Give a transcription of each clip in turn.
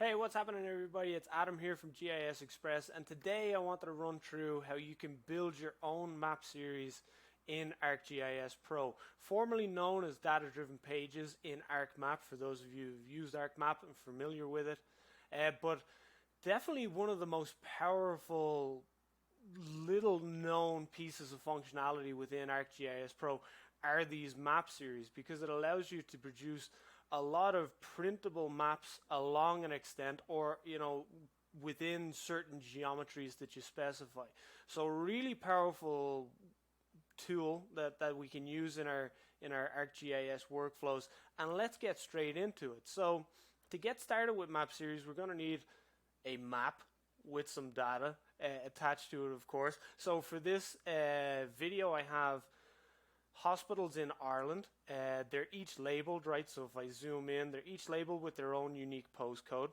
Hey, what's happening everybody? It's Adam here from GIS Express, and today I wanted to run through how you can build your own map series in ArcGIS Pro, formerly known as data-driven pages in ArcMap for those of you who've used ArcMap and familiar with it. But definitely one of the most powerful little known pieces of functionality within ArcGIS Pro are these map series, because it allows you to produce a lot of printable maps along an extent, or within certain geometries that you specify. So really powerful tool that we can use in our ArcGIS workflows. And let's get straight into it. So to get started with map series, we're going to need a map with some data attached to it, of course. So for this video, I have hospitals in Ireland. They're each labeled, right? So if I zoom in, they're each labeled with their own unique postcode.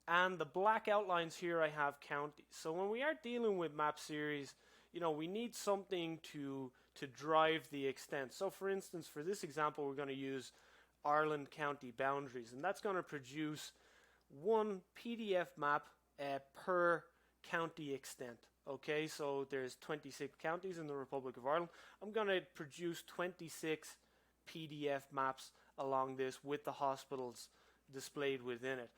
And the black outlines here, I have counties. So when we are dealing with map series, we need something to drive the extent. So for instance, for this example, we're going to use Ireland county boundaries, and that's going to produce one PDF map per county extent. Okay, so there's 26 counties in the Republic of Ireland. I'm going to produce 26 PDF maps along this with the hospitals displayed within it.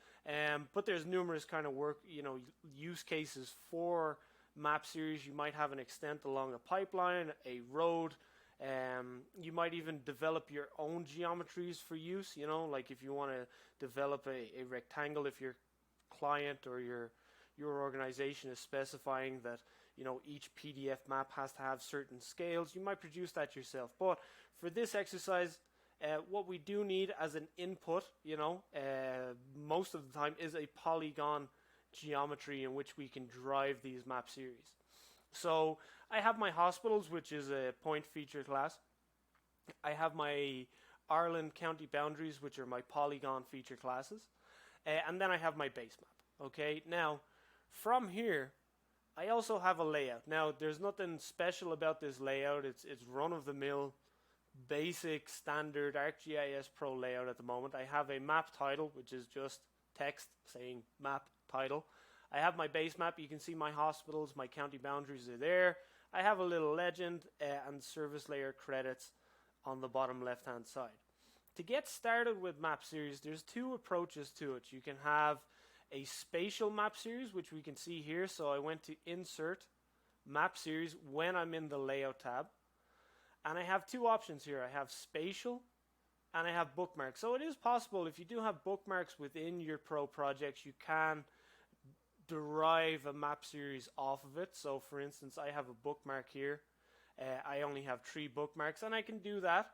But there's numerous kind of use cases for map series. You might have an extent along a pipeline, a road. You might even develop your own geometries for use, like if you want to develop a rectangle, if your client or your organization is specifying that each PDF map has to have certain scales, you might produce that yourself. But for this exercise, what we do need as an input, most of the time, is a polygon geometry in which we can drive these map series. So I have my hospitals, which is a point feature class. I have my Ireland county boundaries, which are my polygon feature classes. And then I have my base map. Okay, now from here, I also have a layout. Now, there's nothing special about this layout. It's run-of-the-mill, basic, standard ArcGIS Pro layout at the moment. I have a map title, which is just text saying map title. I have my base map. You can see my hospitals, my county boundaries are there. I have a little legend and service layer credits on the bottom left-hand side. To get started with map series, there's two approaches to it. You can have a spatial map series, which we can see here. So I went to Insert, Map Series when I'm in the Layout tab. And I have two options here. I have Spatial and I have Bookmarks. So it is possible, if you do have bookmarks within your Pro projects, you can derive a map series off of it. So for instance, I have a bookmark here. I only have 3 bookmarks, and I can do that.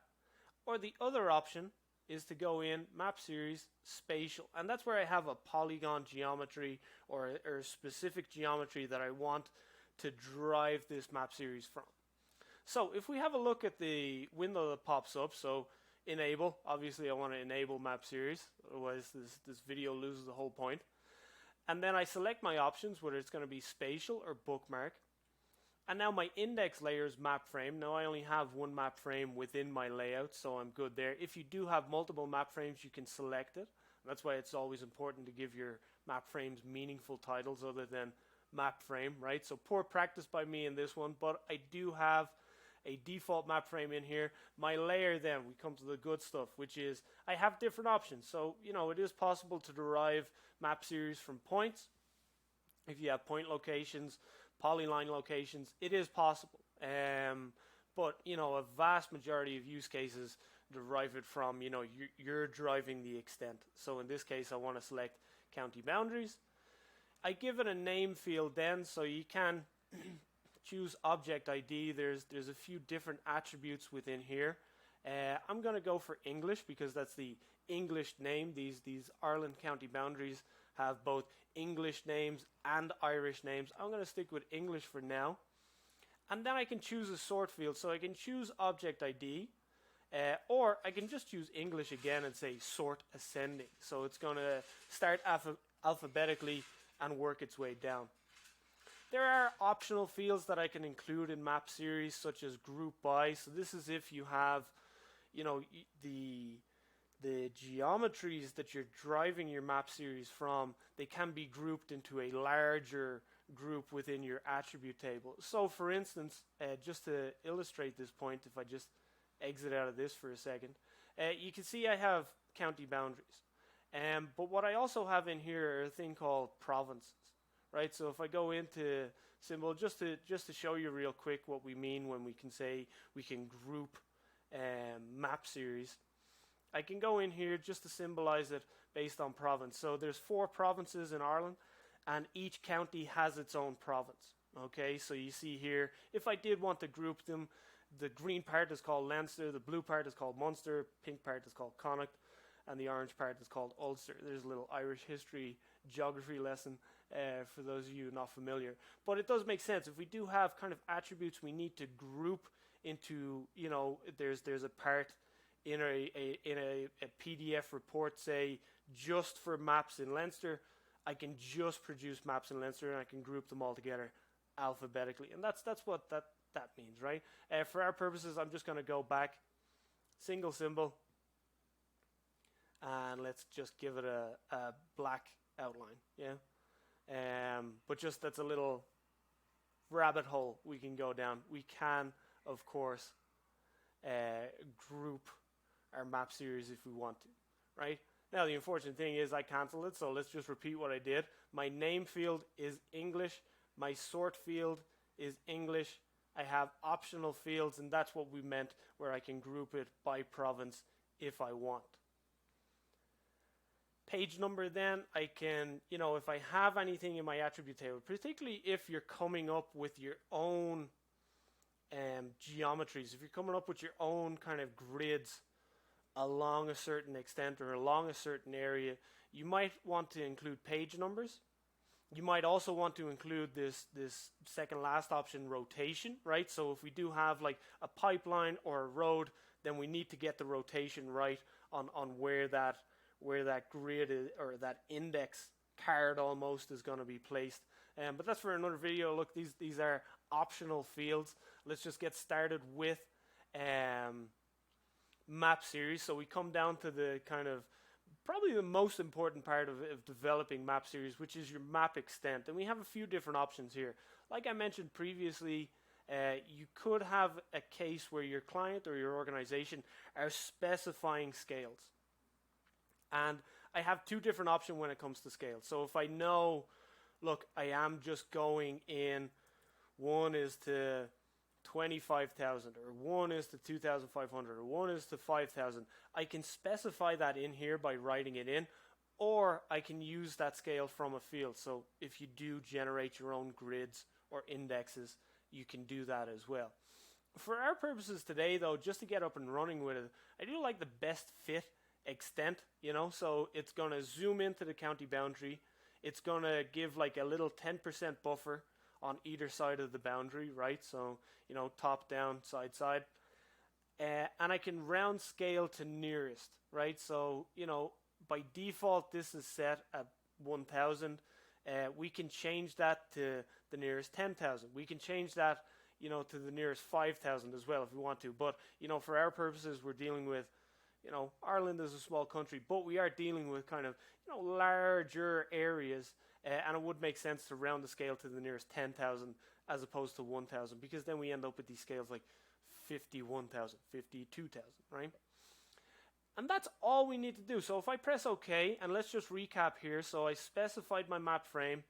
Or the other option is to go in map series spatial, and that's where I have a polygon geometry or a specific geometry that I want to drive this map series from. So if we have a look at the window that pops up, so enable, obviously I want to enable map series, otherwise this video loses the whole point. And then I select my options, whether it's going to be spatial or bookmark. And now my index layer is map frame. Now I only have one map frame within my layout, so I'm good there. If you do have multiple map frames, you can select it. That's why it's always important to give your map frames meaningful titles other than map frame, right? So poor practice by me in this one, but I do have a default map frame in here. My layer, then we come to the good stuff, which is I have different options. So it is possible to derive map series from points. If you have point locations, polyline locations, it is possible. But a vast majority of use cases derive it from you're driving the extent. So in this case, I want to select county boundaries. I give it a name field then, so you can choose object ID. There's a few different attributes within here. I'm going to go for English because that's the English name. These Ireland county boundaries have both English names and Irish names. I'm going to stick with English for now. And then I can choose a sort field. So I can choose object ID, or I can just choose English again and say sort ascending. So it's going to start alphabetically and work its way down. There are optional fields that I can include in map series, such as group by. So this is if you have, the the geometries that you're driving your map series from, they can be grouped into a larger group within your attribute table. So for instance, just to illustrate this point, if I just exit out of this for a second, you can see I have county boundaries. But what I also have in here are a thing called provinces, right? So if I go into symbol, just to show you real quick what we mean when we can say we can group map series, I can go in here just to symbolize it based on province. So there's 4 provinces in Ireland, and each county has its own province. Okay, so you see here, if I did want to group them, the green part is called Leinster, the blue part is called Munster, pink part is called Connacht, and the orange part is called Ulster. There's a little Irish history geography lesson for those of you not familiar. But it does make sense. If we do have kind of attributes we need to group into, you know, there's a part in a PDF report, say, just for maps in Leinster, I can just produce maps in Leinster and I can group them all together alphabetically. And that's what that means, right? For our purposes, I'm just going to go back, single symbol, and let's just give it a black outline, yeah? But just that's a little rabbit hole we can go down. We can, of course, group our map series if we want to, right? Now the unfortunate thing is I canceled it, so let's just repeat what I did. My name field is English, my sort field is English, I have optional fields, and that's what we meant where I can group it by province if I want. Page number, then I can, you know, if I have anything in my attribute table, particularly if you're coming up with your own geometries, if you're coming up with your own kind of grids along a certain extent or along a certain area, you might want to include page numbers. You might also want to include this second last option, rotation, right? So if we do have like a pipeline or a road, then we need to get the rotation right on where that grid is, or that index card almost is going to be placed. But that's for another video. Look, these are optional fields. Let's just get started with map series. So we come down to the kind of probably the most important part of developing map series, which is your map extent. And we have a few different options here. Like I mentioned previously, you could have a case where your client or your organization are specifying scales. And I have 2 different options when it comes to scale. So if I know, look, I am just going in, one is to 25,000, or one is to 2,500, or one is to 5,000. I can specify that in here by writing it in, or I can use that scale from a field. So if you do generate your own grids or indexes, you can do that as well. For our purposes today, though, just to get up and running with it, I do like the best fit extent, you know, so it's going to zoom into the county boundary. It's going to give like a little 10% buffer on either side of the boundary, right? So, you know, top, down, side, side. And I can round scale to nearest, right? So, you know, by default, this is set at 1,000. We can change that to the nearest 10,000. We can change that, you know, to the nearest 5,000 as well if we want to. But, you know, for our purposes, we're dealing with, you know, Ireland is a small country, but we are dealing with kind of, you know, larger areas. And it would make sense to round the scale to the nearest 10,000 as opposed to 1,000, because then we end up with these scales like 51,000, 52,000, right? And that's all we need to do. So if I press OK, and let's just recap here. So I specified my map frame.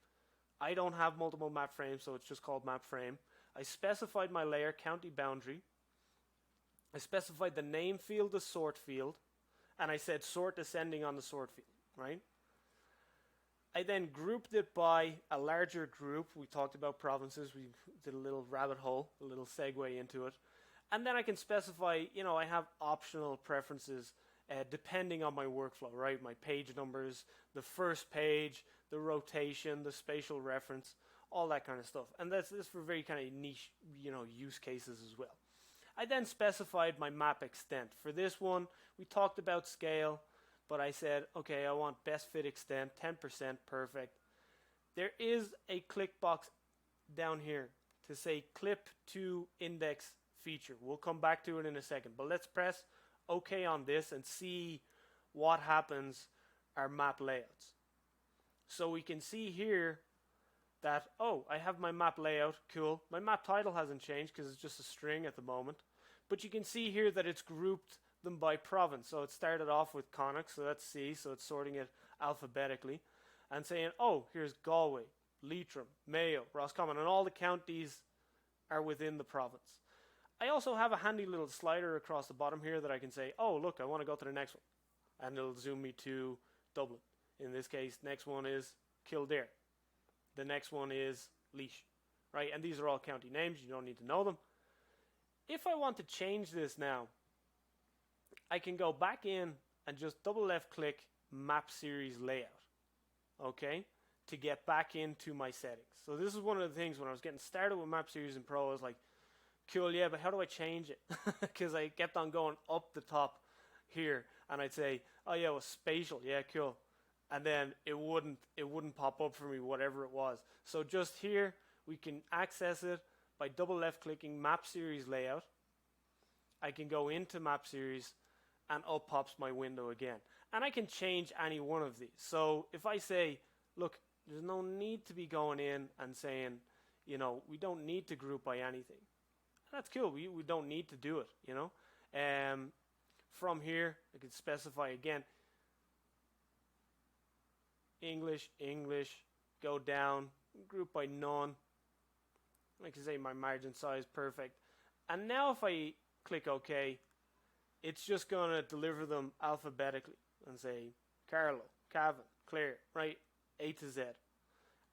I don't have multiple map frames, so it's just called map frame. I specified my layer, county boundary. I specified the name field, the sort field, and I said sort descending on the sort field, right? I then grouped it by a larger group. We talked about provinces. We did a little rabbit hole, a little segue into it. And then I can specify, you know, I have optional preferences depending on my workflow, right? My page numbers, the first page, the rotation, the spatial reference, all that kind of stuff. And that's for very kind of niche, you know, use cases as well. I then specified my map extent. For this one, we talked about scale, but I said, okay, I want best fit extent, 10%, perfect. There is a click box down here to say clip to index feature. We'll come back to it in a second, but let's press OK on this and see what happens are map layouts. So we can see here that, oh, I have my map layout, cool. My map title hasn't changed because it's just a string at the moment. But you can see here that it's grouped them by province. So it started off with Connacht, so that's C, so it's sorting it alphabetically. And saying, oh, here's Galway, Leitrim, Mayo, Roscommon, and all the counties are within the province. I also have a handy little slider across the bottom here that I can say, oh, look, I want to go to the next one. And it'll zoom me to Dublin. In this case, next one is Kildare. The next one is Laois, right? And these are all county names. You don't need to know them. If I want to change this now, I can go back in and just double left click Map Series Layout, okay, to get back into my settings. So this is one of the things when I was getting started with Map Series in Pro, I was like, cool, yeah, but how do I change it? Because I kept on going up the top here, and I'd say, oh yeah, well, spatial, yeah, cool. And then it wouldn't pop up for me, whatever it was. So just here, we can access it by double left clicking Map Series Layout. I can go into Map Series, and up pops my window again. And I can change any one of these. So if I say, look, there's no need to be going in and saying, you know, we don't need to group by anything. That's cool. We don't need to do it, you know. From here, I can specify again. English, go down, group by none. I can say my margin size, perfect. And now if I click OK, it's just going to deliver them alphabetically and say Carlow, Cavan, Clare, right, A to Z.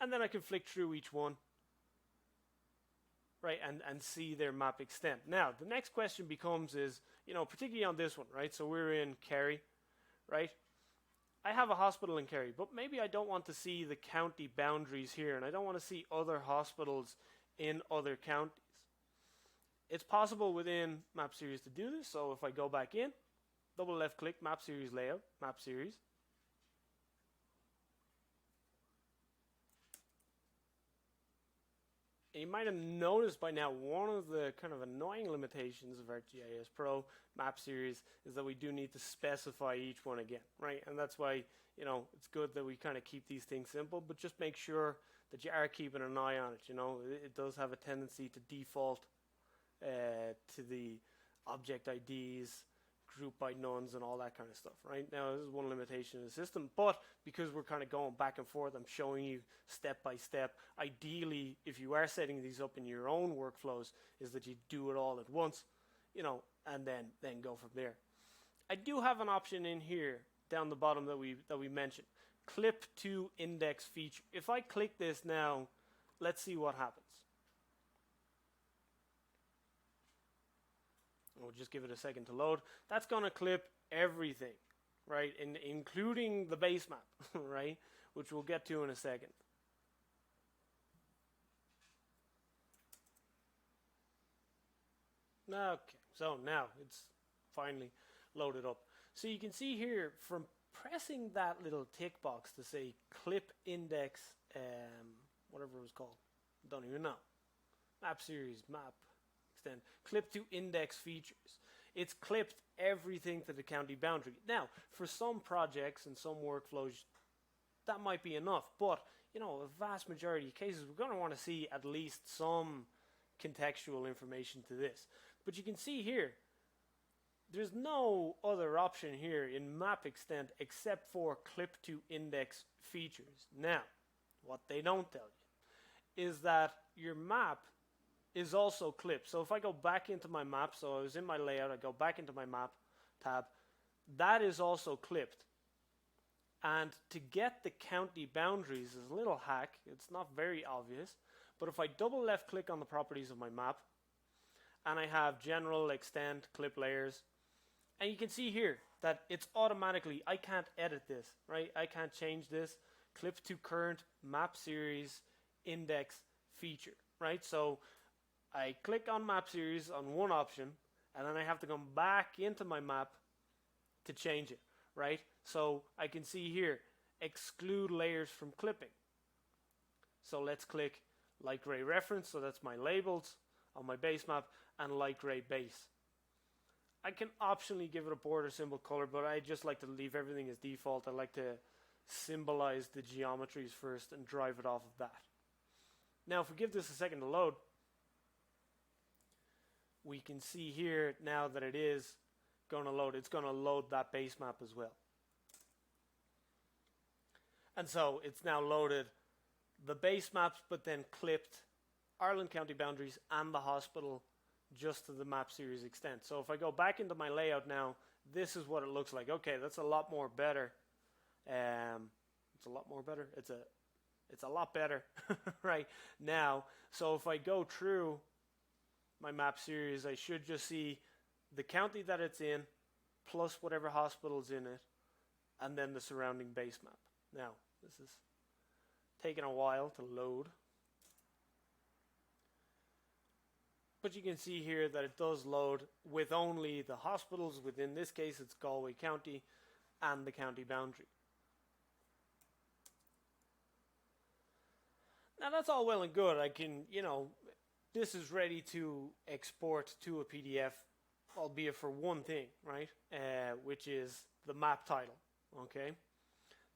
And then I can flick through each one, right, and see their map extent. Now, the next question becomes is, you know, particularly on this one, right, so we're in Kerry, right, I have a hospital in Kerry, but maybe I don't want to see the county boundaries here, and I don't want to see other hospitals in other counties. It's possible within Map Series to do this, so if I go back in, double left click Map Series Layout, Map Series. And you might have noticed by now one of the kind of annoying limitations of ArcGIS Pro Map Series is that we do need to specify each one again, right? And that's why, you know, it's good that we kind of keep these things simple, but just make sure that you are keeping an eye on it. You know, it does have a tendency to default to the object IDs, group by nones, and all that kind of stuff, right? Now, this is one limitation of the system, but because we're kind of going back and forth, I'm showing you step by step. Ideally, if you are setting these up in your own workflows, is that you do it all at once, you know, and then go from there. I do have an option in here down the bottom that we mentioned, clip to index feature. If I click this now, let's see what happens. We'll just give it a second to load. That's going to clip everything, right, including the base map, right, which we'll get to in a second. Okay, so now it's finally loaded up. So you can see here from pressing that little tick box to say clip index, whatever it was called, don't even know, map series, map, extend, clip to index features. It's clipped everything to the county boundary. Now, for some projects and some workflows, that might be enough, but you know, a vast majority of cases, we're going to want to see at least some contextual information to this. But you can see here, there's no other option here in map extent except for clip to index features. Now, what they don't tell you is that your map is also clipped. So if I go back into my map, so I was in my layout, I go back into my map tab, that is also clipped. And to get the county boundaries is a little hack. It's not very obvious. But if I double left click on the properties of my map, and I have general, extend, clip layers, and you can see here that it's automatically, I can't edit this, right? I can't change this. Clip to current map series index feature, right? So I click on map series on one option, and then I have to come back into my map to change it, right? So I can see here, exclude layers from clipping. So let's click light gray reference, so that's my labels on my base map, and light gray base. I can optionally give it a border symbol color, but I just like to leave everything as default. I like to symbolize the geometries first and drive it off of that. Now if we give this a second to load, we can see here now that it is going to load. It's going to load that base map as well. And so it's now loaded the base maps, but then clipped Ireland County boundaries and the hospital just to the map series extent. So if I go back into my layout now, this is what it looks like. Okay, that's a lot more better. It's a lot more better. It's a lot better right now. So if I go through my map series, I should just see the county that it's in plus whatever hospital's in it, and then the surrounding base map. Now this is taking a while to load, but you can see here that it does load with only the hospitals. Within this case it's Galway County and the county boundary. Now that's all well and good. I can, this is ready to export to a PDF, albeit for one thing, right? Which is the map title, okay?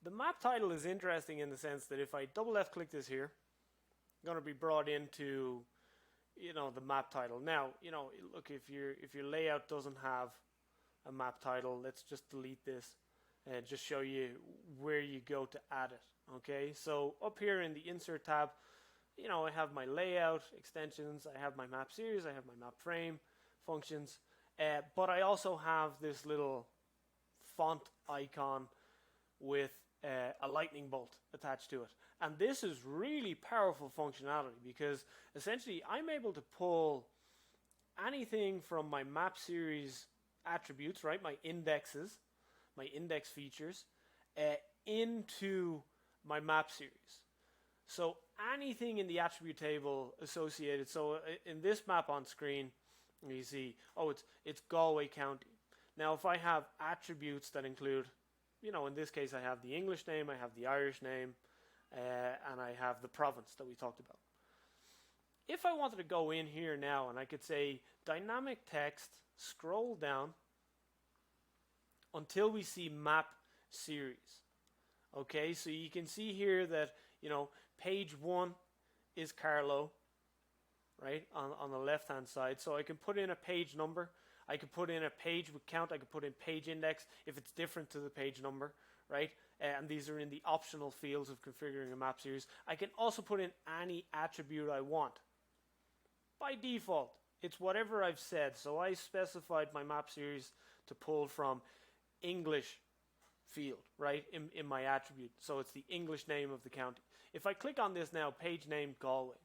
The map title is interesting in the sense that if I double left click this here, I'm going to be brought into, the map title. Now, look, if your layout doesn't have a map title, let's just delete this and just show you where you go to add it. Okay, so up here in the insert tab, I have my layout extensions, I have my map series, I have my map frame functions, but I also have this little font icon with a lightning bolt attached to it. And this is really powerful functionality because essentially I'm able to pull anything from my map series attributes, right, my indexes, my index features, into my map series. So anything in the attribute table associated, so in this map on screen, you see, it's Galway County. Now if I have attributes that include, in this case I have the English name, I have the Irish name, and I have the province that we talked about. If I wanted to go in here now and I could say dynamic text, scroll down until we see map series. Okay, so you can see here that, page 1 is Carlow, right, on the left hand side. So I can put in a page number, I could put in a page with count, I could put in page index if it's different to the page number, right, and these are in the optional fields of configuring a map series. I can also put in any attribute I want. By default, it's whatever I've said. So I specified my map series to pull from English field, right, in my attribute. So it's the English name of the county. If I click on this now, page name Galway,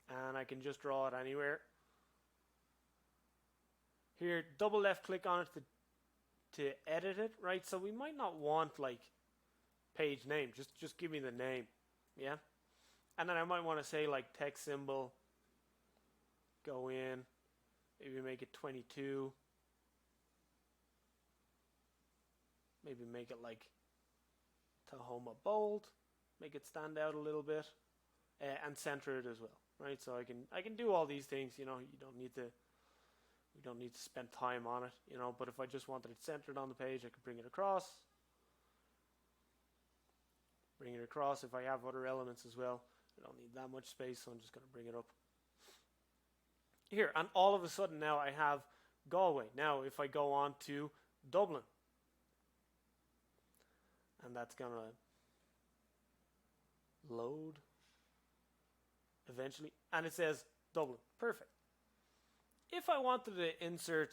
and I can just draw it anywhere. Here, double left click on it to edit it, right? So we might not want like page name, just give me the name, yeah? And then I might want to say like text symbol, go in, maybe make it 22. Maybe make it like Tahoma bold, make it stand out a little bit, and center it as well, right? So I can do all these things. We don't need to spend time on it, But if I just wanted it centered on the page, I could bring it across. Bring it across. If I have other elements as well, I don't need that much space, so I'm just going to bring it up here. And all of a sudden now I have Galway. Now if I go on to Dublin, and that's going to load eventually, and it says Dublin. Perfect. If I wanted to insert,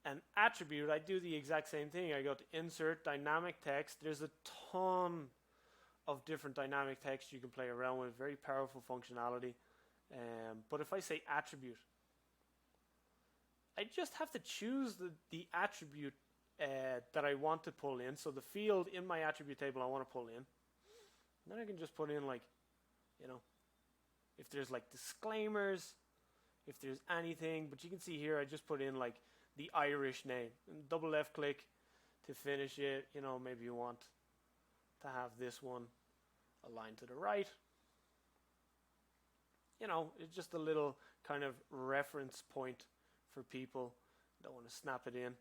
an attribute, I do the exact same thing. I go to insert dynamic text. There's a ton of different dynamic text you can play around with. Very powerful functionality. But if I say attribute, I just have to choose the attribute that I want to pull in. So the field in my attribute table I want to pull in. And then I can just put in like, if there's like disclaimers, if there's anything. But you can see here I just put in like the Irish name. And double left click to finish it. Maybe you want to have this one aligned to the right. It's just a little kind of reference point for people. Don't want to snap it in.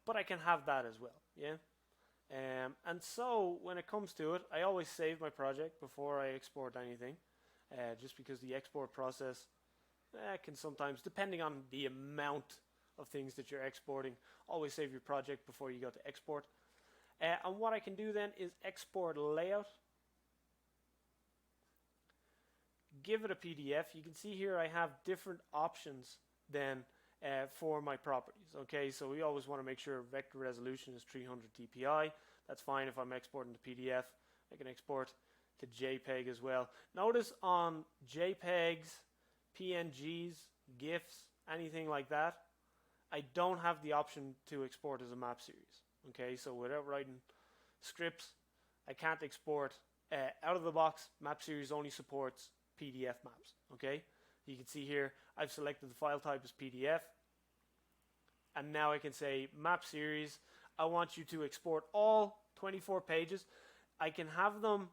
But I can have that as well, yeah? And so when it comes to it, I always save my project before I export anything, just because the export process can sometimes, depending on the amount of things that you're exporting, always save your project before you go to export. And what I can do then is export layout, give it a PDF. You can see here I have different options then for my properties. Okay, so we always want to make sure vector resolution is 300 dpi. That's fine if I'm exporting to PDF. I can export to JPEG as well. Notice on JPEGs, PNGs, GIFs, anything like that, I don't have the option to export as a map series. Okay, so without writing scripts, I can't export out of the box. Map series only supports PDF maps. Okay, you can see here I've selected the file type as PDF, and now I can say map series. I want you to export all 24 pages. I can have them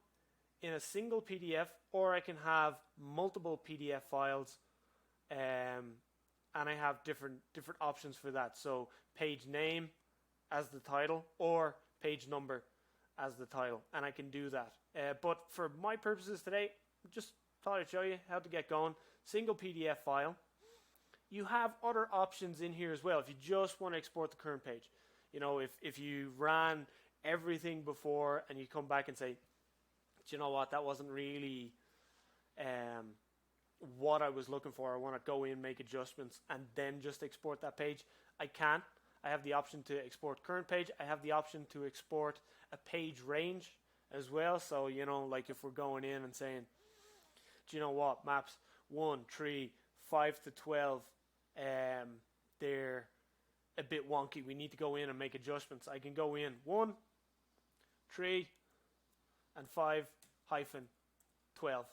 in a single PDF, or I can have multiple PDF files, and I have different options for that. So page name as the title, or page number as the title, and I can do that. But for my purposes today, just thought I'd show you how to get going. Single PDF file. You have other options in here as well if you just want to export the current page. You know, if you ran everything before and you come back and say, do you know what, that wasn't really what I was looking for. I want to go in, make adjustments, and then just export that page. I can. I have the option to export current page. I have the option to export a page range as well. So, you know, like if we're going in and saying, do you know what, maps 1, 3, 5 to 12, they're a bit wonky. We need to go in and make adjustments. I can go in 1, 3, and 5 hyphen 12.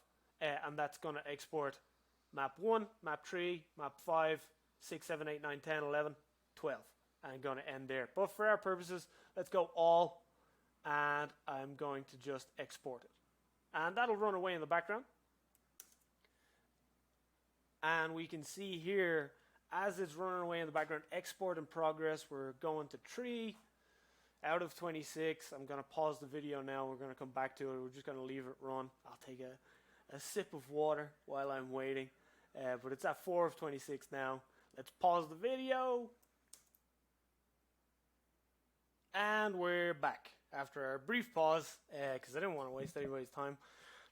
And that's going to export map 1, map 3, map 5, 6, 7, 8, 9, 10, 11, 12. And I'm going to end there. But for our purposes, let's go all, and I'm going to just export it. And that'll run away in the background. And we can see here, as it's running away in the background, export in progress. We're going to 3 out of 26. I'm going to pause the video now. We're going to come back to it. We're just going to leave it run. I'll take a sip of water while I'm waiting. But it's at 4 of 26 now. Let's pause the video. And we're back after our brief pause, because I didn't want to waste anybody's time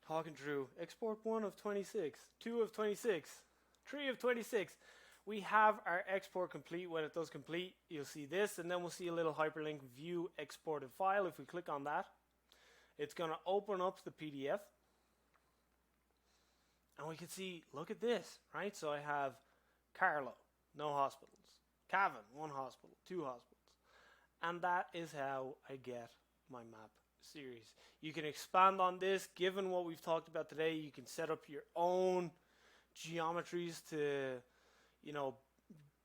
talking through export 1 of 26, 2 of 26, 3 of 26. We have our export complete. When it does complete, you'll see this, and then we'll see a little hyperlink view exported file. If we click on that, it's going to open up the PDF, and we can see, look at this, right? So I have Carlow, no hospitals. Cavan, 1 hospital, 2 hospitals. And that is how I get my map series. You can expand on this. Given what we've talked about today, you can set up your own geometries to, you know,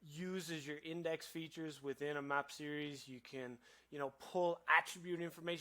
use as your index features within a map series. You can, you know, pull attribute information